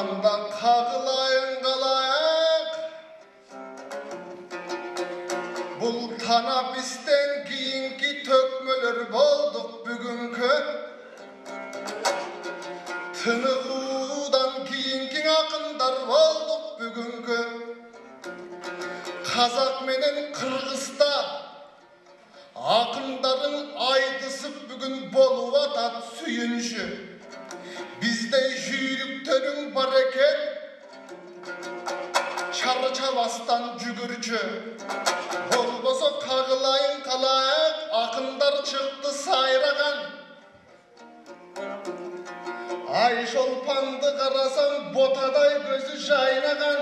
Анда қағылайын қалайық, бұл тана бізден кейінгі төкмелер болдық бүгінгі. Тынығудан кейінгі ақындар болдық бүгінгі. Қазақ менен Қырғызда ақындарын айтысып бүгін болуы атат сүйінші. Біздей жүйріктерің бар екен, чарчабастан жүгірші. Болбоса қағылайын қалайық, ақындар шықты сайраған. Айшолпанды қарасам, ботадай көзі жайнаған.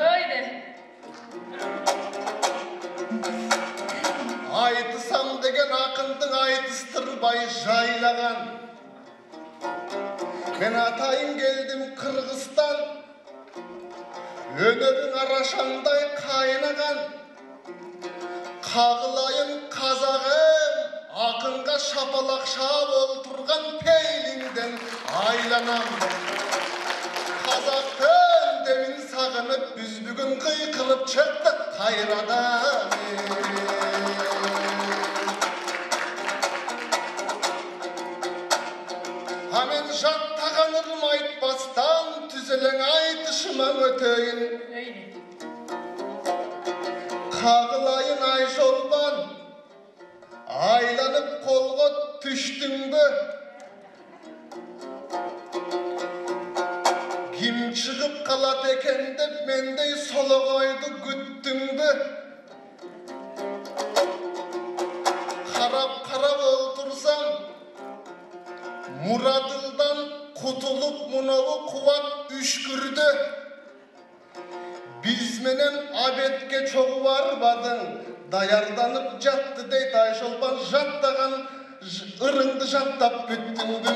Айтысам деген ақындың айтыстырбай жайлаған. Мен атайын келдім Қырғызстан, өнерің арашандай қайнаған. Қағылайын қазағым, ақынға шапалақ шап отырған пейліңден айланам. Қазақтың демін сағынып, біз бүгін қиқылып шықтық қайрадан. Амен жаттағанырым айтпастан, түзелің айтышыма өтейін. Қағылайын Айшолпан, айланып қолға түштің бі? Кім шығып қалат екен деп мендей солығайды күттің бі? Қарап отырсам, Мұрадылдан құтылып мұнауы қуат үшкірді. Біз менен абетке чоғы барбадың, даярданып жатты дейт Айшолпан, жаттаған ырыңды жаттап бүттің бі?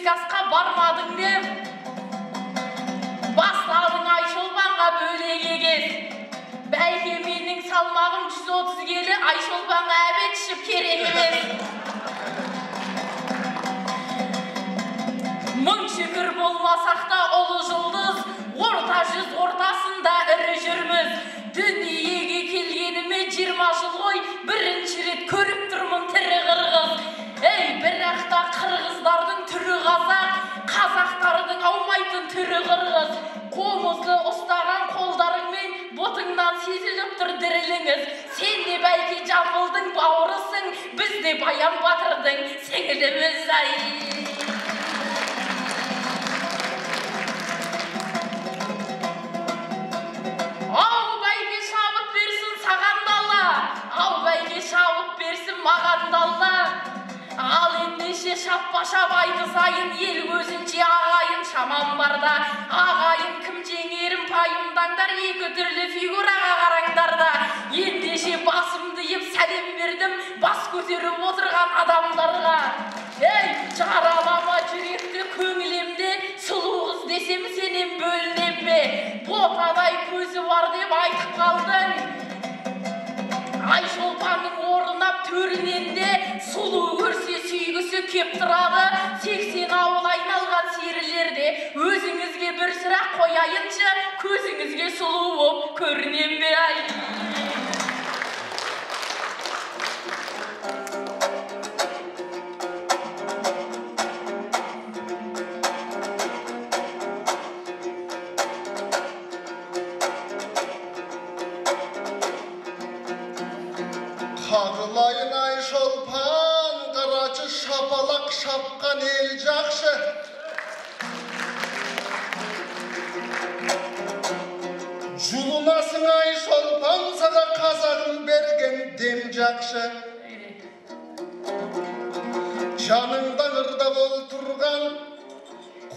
Асқа бармадың деп, бастадың Айшолпанға бөлек егес. Бәйке менің салмағым 130 келі, Айшолпанға әбет ішіп керек емес. Мың шүкір болмасақта ұлы жұлдыз, орта жүз ортасында ірі жүрміз. Дүниеге келгеніме 20 жыл ғой, бірінші рет көріп тұрмын тірі қырғыз. Ей, бірақта қырғыздардың түрі қазақ, қазақтардың аумайтын түрі қырғыз. Қомызды ұстаған қолдарыңмен ботыңнан сезіліп тұр діріліңіз. Сен де бәйке Жамбылдың бауырысың, біз де Баян Батырдың сіңіліміз. Ау бәйге шабыт берсін саған дала, ау бәйге шабыт берсін маған дала. Ал ендеше шаппашап айтысайын, ел көзінше ағайын шамам барда. Ағайын кім жеңерім пайымдаңдар, екі түрлі фигураға қараңдарда. Ендеше басымды еп сәлем бердім, бас көтеріп отырған адамдарға. Ей, жаралама жүректі көңілемде, сұлу қыз десем сенен бөлінем бе? Ботадай көзі бар деп айтып қалдың. Айшолпанның орнап төрінен де сұлу көрсе сүйгісі кеп тұрады. 80 ауыл айналған серілерде өзіңізге бір сұрақ қояйыншы, көзіңізге сұлу боп көрінем бе? Қағылайын Айшолпан, қарачы шапалақ шапқан ел жақшы. Жұлынасың Айшолпан, саға қазағым берген дем жақшы. Жаныңдан ырдап отырған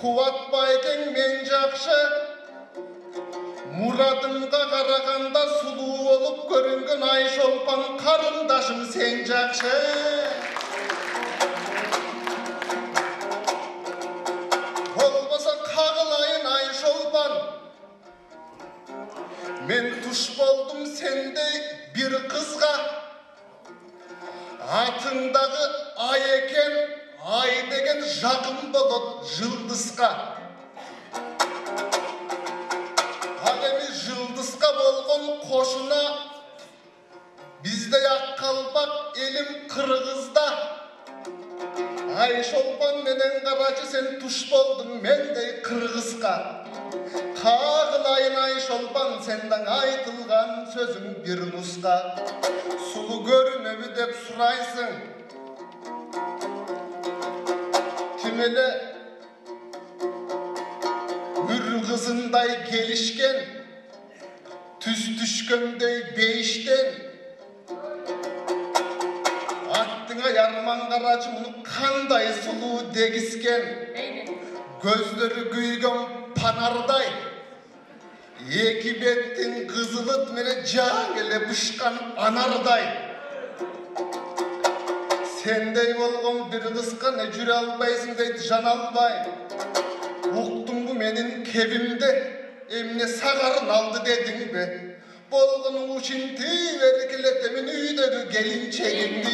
қуатбайдың мен жақшы. Мұрадымға қарағанда сұлу болып көрінген Айшолпан қарындашым сен жақшы. Men tuş boldum sendey bir kızga. Atındağı ay eken, ay degen jakın bolot jıldızga. Alemi jıldızga bolgon koşuna, bizde yak kalbak elim Kırgızda. Ay şolpan menen karacı sen tuş boldun mendey Kırgızga. Kağılayın ay şolpan senden aytılgan sözün bir nuska. Sulu görünümü dep suraysın. Timele hür kızınday gelişken, tüs düşkendey beyişten. Attına yarman karacı bunu kanday sulu degisken. Gözleri güygen panarday. Eki bettin kızılıt mene cağele bışkan anarday. Sendey bolgon bir kızka ne jüre albaysın deydi jan albay. Uktun bu menin kevimde emne sagarın aldı dedin be. Bolgun uşinti verkiletemin üydegi gelin çegindi.